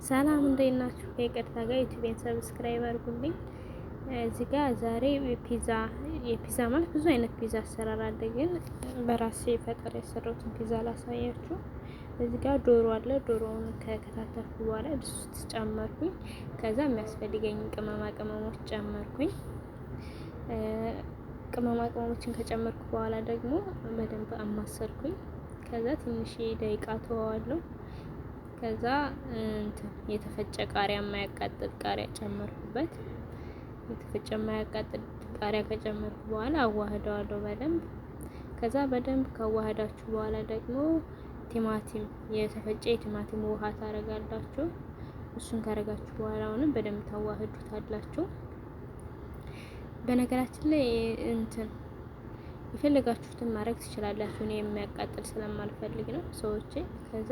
ሰላም እንዴት ናችሁ? ከይቅርታ ጋር ዩቲዩብን ሰብስክራይብ አድርጉልኝ። እዚህ ጋር ዛሬ የፒዛ ማለት ብዙ አይነት ፒዛ አሰራር አለ፣ ግን በራሴ ፈጠራ የሰራሁትን ፒዛ ላሳያችሁ። እዚህ ጋር ዶሮ አለ። ዶሮውን ከከታተፍኩ በኋላ ድስት ውስጥ ጨመርኩኝ። ከዛ የሚያስፈልገኝ ቅመማ ቅመሞች ጨመርኩኝ። ቅመማ ቅመሞችን ከጨመርኩ በኋላ ደግሞ በደንብ አማሰርኩኝ። ከዛ ትንሽ ደቂቃ ተወዋለሁ። ከዛ የተፈጨ ቃሪያ የማያቃጥል ቃሪያ ጨመርኩበት። የተፈጨ የማያቃጥል ቃሪያ ከጨመርኩ በኋላ አዋህደዋለሁ በደንብ። ከዛ በደንብ ካዋህዳችሁ በኋላ ደግሞ ቲማቲም፣ የተፈጨ የቲማቲም ውሃ ታረጋላችሁ። እሱን ካረጋችሁ በኋላ አሁንም በደንብ ታዋህዱታላችሁ። በነገራችን ላይ የፈለጋችሁትን ማድረግ ትችላላችሁ። እኔ የሚያቃጥል ስለማልፈልግ ነው ሰዎቼ። ከዛ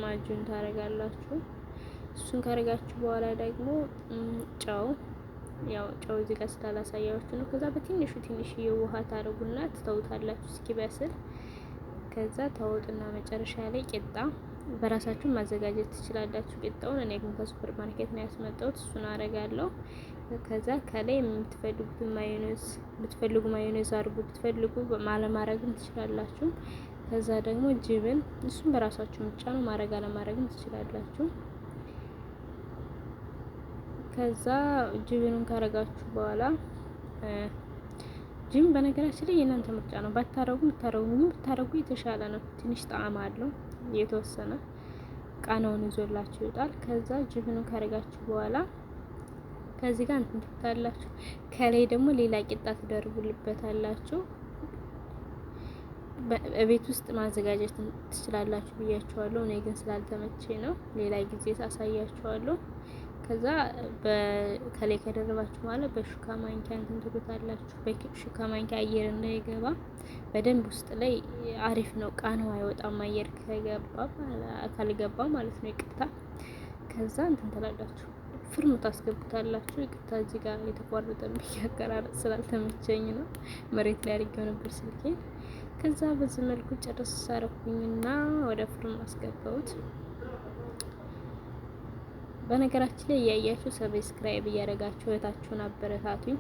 ማጁን ታረጋላችሁ። እሱን ካረጋችሁ በኋላ ደግሞ ጨው እዚህ ጋር ስላላሳያችሁ ነው። ከዛ በትንሹ ውሃ ታረጉና ትተውታላችሁ እስኪበስል። ከዛ ታወጡና መጨረሻ ላይ ቂጣ በራሳችሁ ማዘጋጀት ትችላላችሁ ቂጣውን። እኔ ግን ከሱፐር ማርኬት ነው ያስመጣሁት። እሱን አረጋለሁ። ከዛ ከላይ የምትፈልጉትን ብትፈልጉ ማዮኔዝ አድርጉ፣ ብትፈልጉ አለማረግም ትችላላችሁ። ከዛ ደግሞ ጅብን፣ እሱን በራሳችሁ ምርጫ ነው፣ ማረግ አለማረግም ትችላላችሁ። ከዛ ጅብኑን ካረጋችሁ በኋላ ጅም በነገራችን ላይ የእናንተ ምርጫ ነው። ብታረጉ የተሻለ ነው። ትንሽ ጣዕም አለው የተወሰነ ቃናውን ይዞላችሁ ይወጣል። ከዛ ጅብኑን ካረጋችሁ በኋላ ከዚህ ጋር እንትን ትታላችሁ። ከላይ ደግሞ ሌላ ቂጣ ትደርቡልበታላችሁ። በቤት ውስጥ ማዘጋጀት ትችላላችሁ ብያችኋለሁ። እኔ ግን ስላልተመቼ ነው፣ ሌላ ጊዜ ታሳያችኋለሁ። ከዛ ከላይ ከደረባችሁ በኋላ በሹካ ማንኪያ እንትን ትሉታላችሁ። በሹካ ማንኪያ አየር እንዳይገባ በደንብ ውስጥ ላይ አሪፍ ነው። ቃናው አይወጣም አየር ካልገባ ማለት ነው። ይቅርታ። ከዛ እንትን ትላላችሁ፣ ፍርም ታስገቡታላችሁ። ይቅርታ እዚህ ጋር የተቋረጠብኝ አቀራረጥ ስላልተመቸኝ ነው። መሬት ላይ አድርጌው ነበር ስልኬን። ከዛ በዚህ መልኩ ጨርስ ሳረኩኝና ወደ ፍርም አስገባሁት። በነገራችን ላይ እያያችሁ ሰብስክራይብ እያደረጋችሁ እህታችሁን አበረታቱኝ።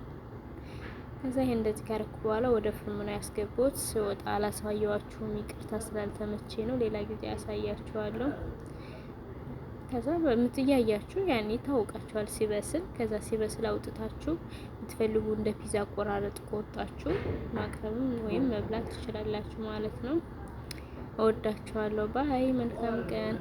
ከዛ ይሄ እንደዚህ ካረኩ በኋላ ወደ ፍርም ነው ያስገባሁት። ስወጣ አላሳየዋችሁም፣ ይቅርታ ስላልተመቼ ነው። ሌላ ጊዜ ያሳያችኋለሁ። ከዛ በምትያያችሁ ያኔ ታውቃችኋል ሲበስል። ከዛ ሲበስል አውጥታችሁ ብትፈልጉ እንደ ፒዛ አቆራረጥ ቆርጣችሁ ማቅረብም ወይም መብላት ትችላላችሁ ማለት ነው። እወዳችኋለሁ። ባይ። መልካም ቀን።